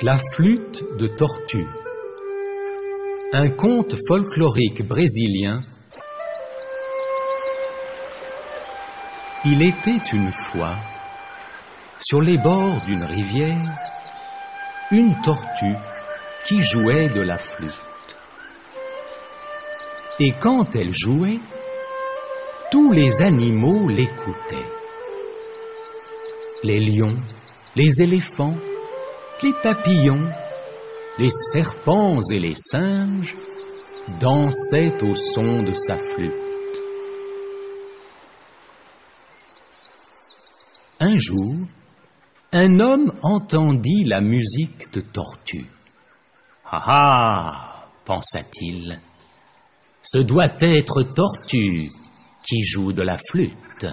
La flûte de Tortue. Un conte folklorique brésilien. Il était une fois, sur les bords d'une rivière, une tortue qui jouait de la flûte. Et quand elle jouait, tous les animaux l'écoutaient. Les lions, les éléphants, les papillons, les serpents et les singes dansaient au son de sa flûte. Un jour, un homme entendit la musique de Tortue. « Ah ah !» pensa-t-il, « ce doit être Tortue qui joue de la flûte.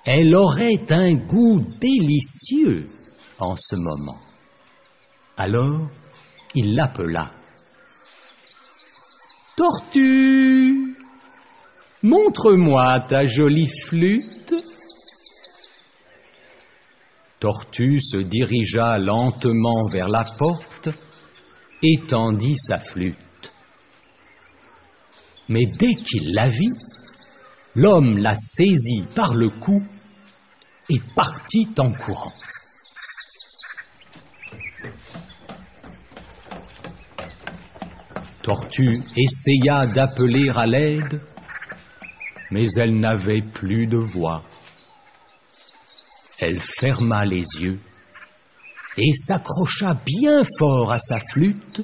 Elle aurait un goût délicieux en ce moment. » Alors, il l'appela. « Tortue, montre-moi ta jolie flûte. » Tortue se dirigea lentement vers la porte et tendit sa flûte. Mais dès qu'il la vit, l'homme la saisit par le cou et partit en courant. Tortue essaya d'appeler à l'aide, mais elle n'avait plus de voix. Elle ferma les yeux et s'accrocha bien fort à sa flûte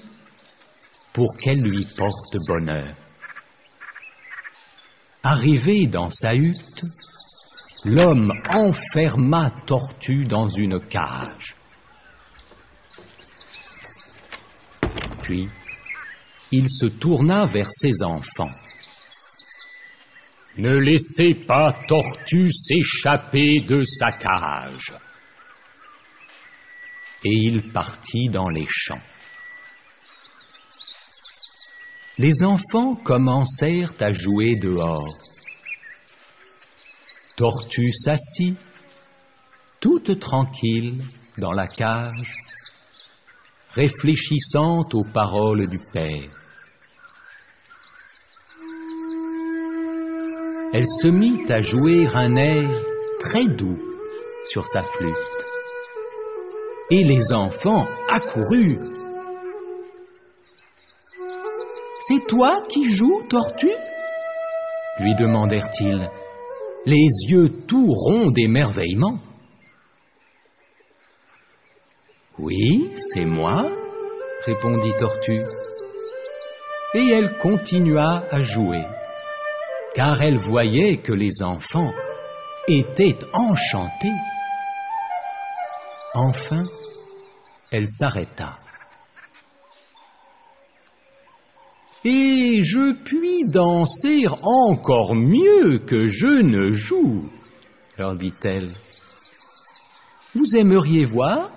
pour qu'elle lui porte bonheur. Arrivé dans sa hutte, l'homme enferma Tortue dans une cage. Puis, il se tourna vers ses enfants. « Ne laissez pas Tortue s'échapper de sa cage. » Et il partit dans les champs. Les enfants commencèrent à jouer dehors. Tortue s'assit, toute tranquille, dans la cage, réfléchissant aux paroles du père. Elle se mit à jouer un air très doux sur sa flûte. Et les enfants accoururent. « C'est toi qui joues, Tortue ?» lui demandèrent-ils, les yeux tout ronds d'émerveillement. « Oui, c'est moi, » répondit Tortue. Et elle continua à jouer, car elle voyait que les enfants étaient enchantés. Enfin, elle s'arrêta. « Et je puis danser encore mieux que je ne joue, » leur dit-elle. « Vous aimeriez voir ?»«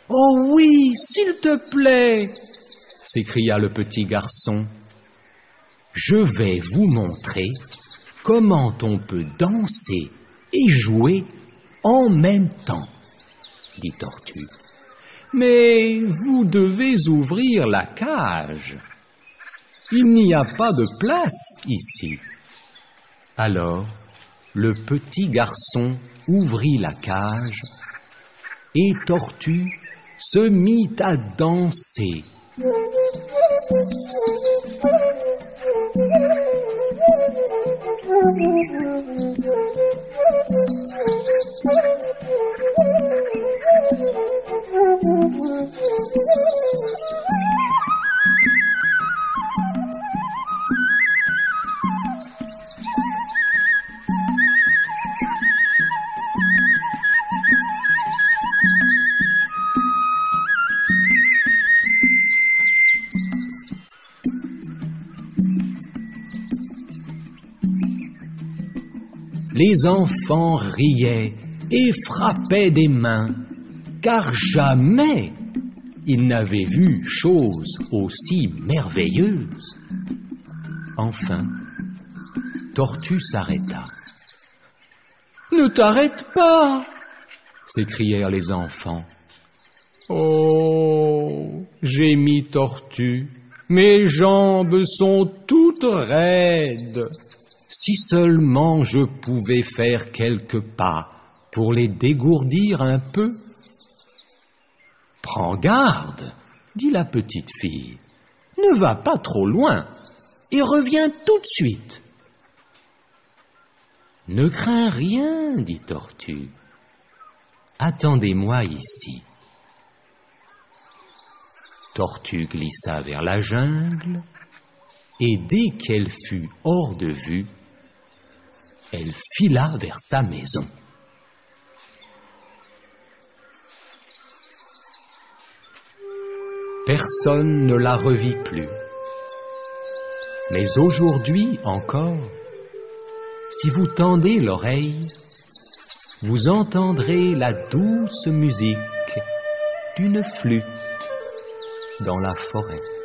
Oh oui, s'il te plaît !» s'écria le petit garçon. « Je vais vous montrer comment on peut danser et jouer en même temps, » dit Tortue. « Mais vous devez ouvrir la cage. Il n'y a pas de place ici. » Alors, le petit garçon ouvrit la cage et Tortue se mit à danser. Les enfants riaient et frappaient des mains, car jamais ils n'avaient vu chose aussi merveilleuse. Enfin, Tortue s'arrêta. « Ne t'arrête pas !» s'écrièrent les enfants. Oh, gémit Tortue, mes jambes sont toutes raides. Si seulement je pouvais faire quelques pas pour les dégourdir un peu. Prends garde, dit la petite fille, ne va pas trop loin et reviens tout de suite. Ne crains rien, dit Tortue, attendez-moi ici. Tortue glissa vers la jungle, et dès qu'elle fut hors de vue, elle fila vers sa maison. Personne ne la revit plus. Mais aujourd'hui encore, si vous tendez l'oreille, vous entendrez la douce musique d'une flûte dans la forêt.